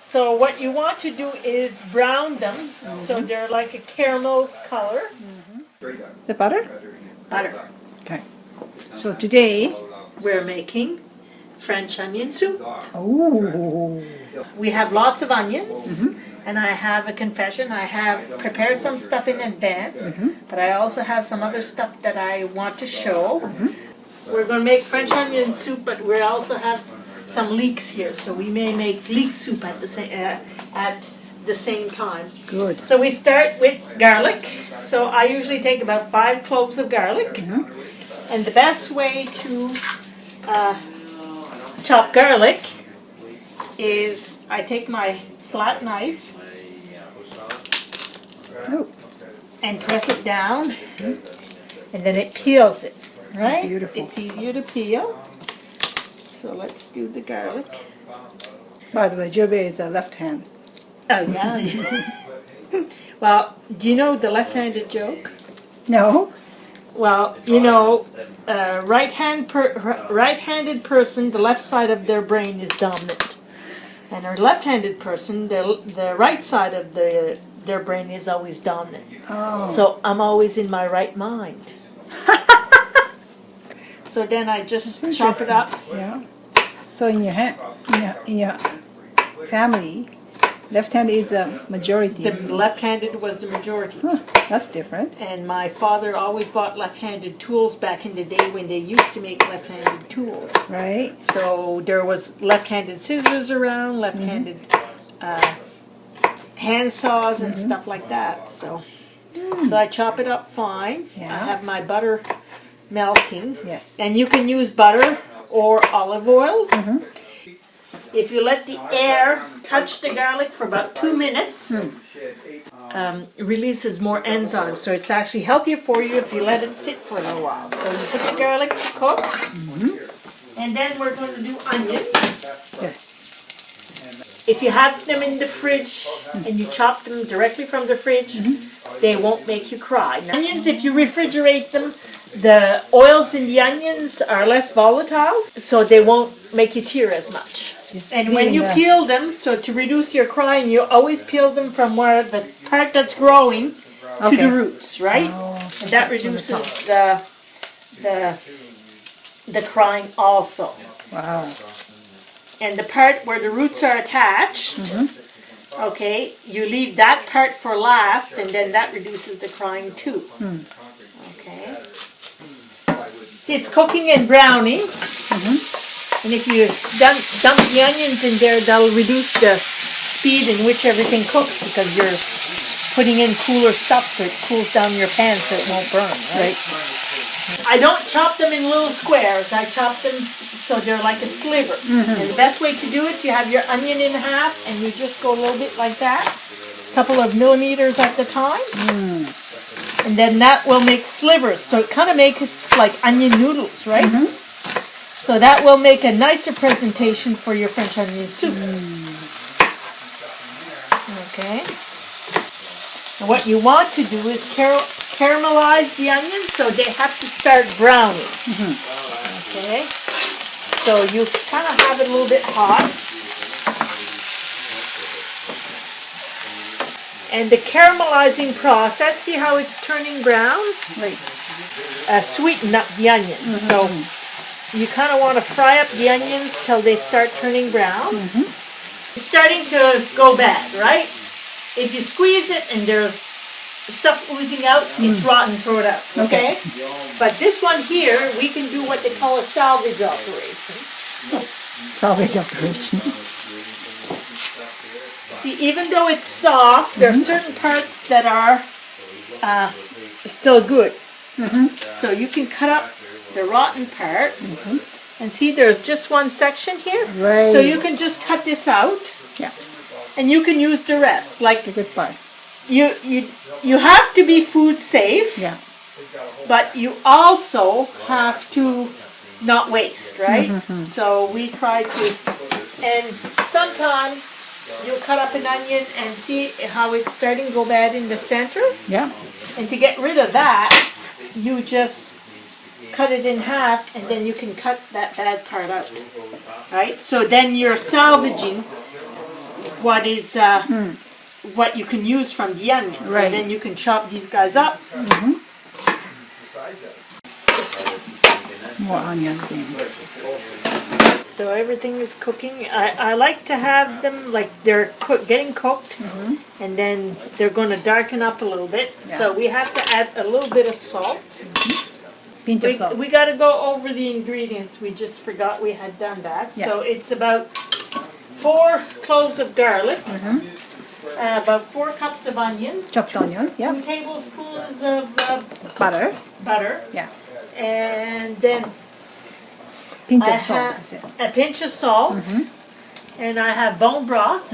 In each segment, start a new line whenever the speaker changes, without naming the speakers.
So what you want to do is brown them so they're like a caramel color.
The butter?
Butter.
Okay. So today
We're making French onion soup.
oh
We have lots of onions, and I have a confession. I have prepared some stuff in advance, but I also have some other stuff that I want to show. We're going to make French onion soup, but we also have some leeks here, so we may make leek soup at the same time.
good.
So we start with garlic. So I usually take about 5 cloves of garlic, and the best way to chop garlic is I take my flat knife
Oh,
and press it down, and then it peels it, right?
Beautiful.
It's easier to peel. So let's do the garlic.
by the way, Joby is a left hand.
Oh, yeah. Well, do you know the left-handed joke?
No.
Well, you know, right-handed person, the left side of their brain is dominant. And a left-handed person, the right side of their brain is always dominant.
Oh.
So I'm always in my right mind. So then I just chop it up.
Yeah. So in your family, left hand is a majority.
The left-handed was the majority.
Huh, that's different.
And my father always bought left-handed tools back in the day when they used to make left-handed tools.
Right.
So there was left-handed scissors around, left-handed hand saws and stuff like that. So I chop it up fine.
Yeah.
I have my butter melting.
Yes.
And you can use butter or olive oil. If you let the air touch the garlic for about 2 minutes, it releases more enzymes. So it's actually healthier for you if you let it sit for a little while. So you put the garlic to cook, and then we're going to do onions.
Yes.
If you have them in the fridge and you chop them directly from the fridge, they won't make you cry. Now, onions, if you refrigerate them, the oils in the onions are less volatile, so they won't make you tear as much. And when you peel them, so to reduce your crying, you always peel them from where the part that's growing to the roots, right? And that reduces the crying also.
Wow.
And the part where the roots are attached, okay, you leave that part for last, and then that reduces the crying too. Okay. See, it's cooking and browning. And if you dump the onions in there, that'll reduce the speed in which everything cooks because you're putting in cooler stuff so it cools down your pan so it won't burn, right? I don't chop them in little squares. I chop them so they're like a sliver. And the best way to do it, you have your onion in half and you just go a little bit like that, a couple of millimeters at the time. And then that will make slivers. So it kind of makes like onion noodles, right? So that will make a nicer presentation for your French onion soup. Okay. And what you want to do is caramelize the onions so they have to start browning. Okay. So you kind of have it a little bit hot. And the caramelizing process, see how it's turning brown?
Right.
Sweeten up the onions. So you kind of want to fry up the onions till they start turning brown. It's starting to go bad, right? If you squeeze it and there's stuff oozing out, it's rotten, throw it out, okay? But this one here, we can do what they call a salvage operation.
Salvage operation.
See, even though it's soft, there are certain parts that are still good. So you can cut up the rotten part, and see there's just one section here.
Right.
So you can just cut this out.
Yeah.
And you can use the rest. Like
The good part.
you have to be food safe.
Yeah.
But you also have to not waste, right? So we try to, and sometimes you cut up an onion and see how it's starting to go bad in the center.
Yeah.
And to get rid of that, you just cut it in half and then you can cut that bad part out, right? So then you're salvaging what is what you can use from the onions.
Right.
And then you can chop these guys up.
More onions in.
So everything is cooking. I like to have them like they're getting cooked, and then they're going to darken up a little bit.
Yeah.
So we have to add a little bit of salt.
Pinch of salt.
We got to go over the ingredients. We just forgot we had done that.
Yeah.
So it's about 4 cloves of garlic, about 4 cups of onions,
Chopped onions,
2
yeah.
tablespoons of
Butter,
butter,
yeah.
and then
Pinch
I
of salt.
have
is it?
a pinch of salt, and I have bone broth.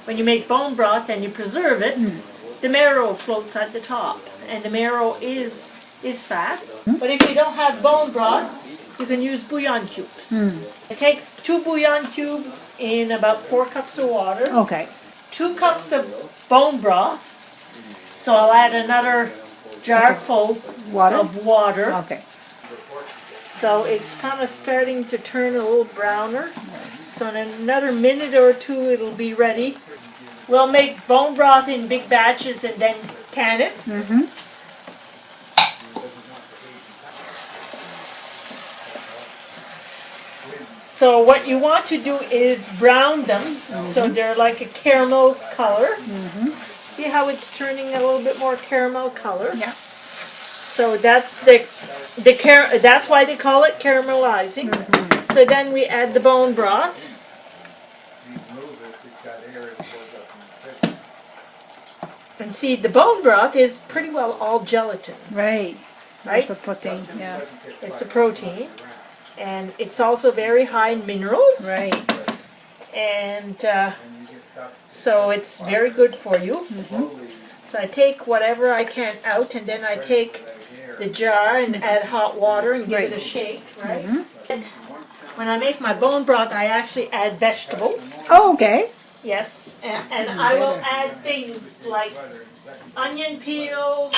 When you make bone broth and you preserve it, the marrow floats at the top, and the marrow is fat. But if you don't have bone broth, you can use bouillon cubes. It takes 2 bouillon cubes in about 4 cups of water,
Okay.
2 cups of bone broth. So I'll add another jar full
Water?
of water.
Okay.
So it's kind of starting to turn a little browner. So in another minute or 2 it'll be ready. We'll make bone broth in big batches and then can it. So what you want to do is brown them so they're like a caramel color. See how it's turning a little bit more caramel color?
Yeah.
So that's that's why they call it caramelizing. So then we add the bone broth. And see, the bone broth is pretty well all gelatin.
Right.
Right?
It's a protein, yeah.
It's a protein. And it's also very high in minerals.
Right.
And so it's very good for you. So I take whatever I can out, and then I take the jar and add hot water and give it a shake, right? And when I make my bone broth, I actually add vegetables.
Oh, okay.
Yes, and I will add things like onion peels,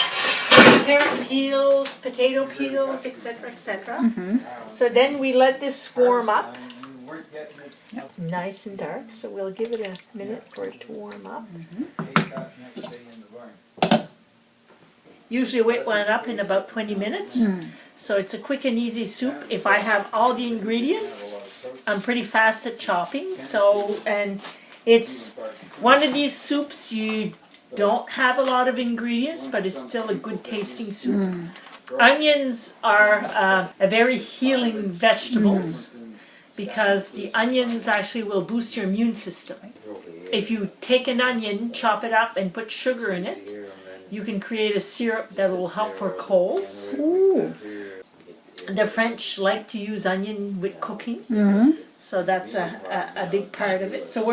carrot peels, potato peels, etc., etc. So then we let this warm up, nice and dark. So we'll give it a minute for it to warm up. Usually wet one up in about 20 minutes. So it's a quick and easy soup. If I have all the ingredients, I'm pretty fast at chopping. So, and it's one of these soups you don't have a lot of ingredients, but it's still a good tasting soup. Onions are a very healing vegetables because the onions actually will boost your immune system. If you take an onion, chop it up, and put sugar in it, you can create a syrup that will help for colds.
Ooh.
The French like to use onion with cooking, so that's a big part of it. So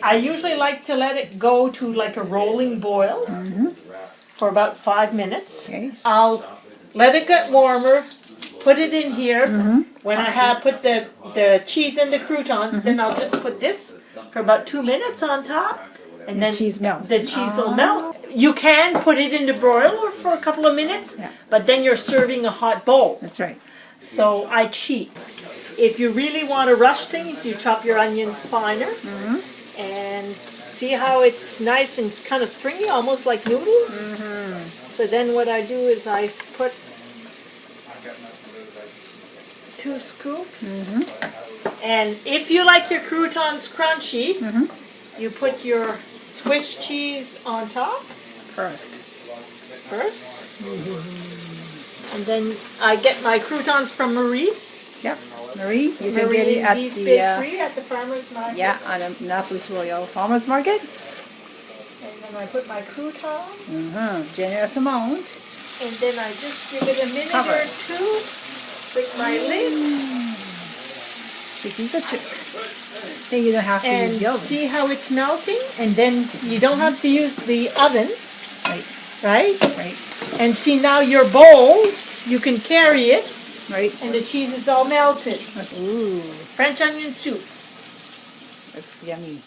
I usually like to let it go to like a rolling boil for about 5 minutes.
Okay.
I'll let it get warmer, put it in here. When I have put the cheese and the croutons, then I'll just put this for about 2 minutes on top, and then
cheese melts.
the cheese will melt. You can put it in the broiler for a couple of minutes, but then you're serving a hot bowl.
That's right.
So I cheat. If you really want to rush things, you chop your onions finer. And see how it's nice and kind of stringy, almost like noodles? So then what I do is I put 2 scoops. And if you like your croutons crunchy, you put your Swiss cheese on top first. And then I get my croutons from Marie.
Yep. Marie, you can
Marie
get it at
Beef
the
Bakery at the farmer's market.
at the Annapolis Royal Farmers Market.
And then I put my croutons.
Generous amount.
And then I just give it a minute
Cover.
or 2 with my lid.
This is the trick. Then you don't have to use
And
the oven.
see how it's melting? And then you don't have to use the oven,
Right.
right?
Right.
And see now your bowl, you can carry it,
Right.
and the cheese is all melted.
Ooh,
French onion soup.
that's yummy.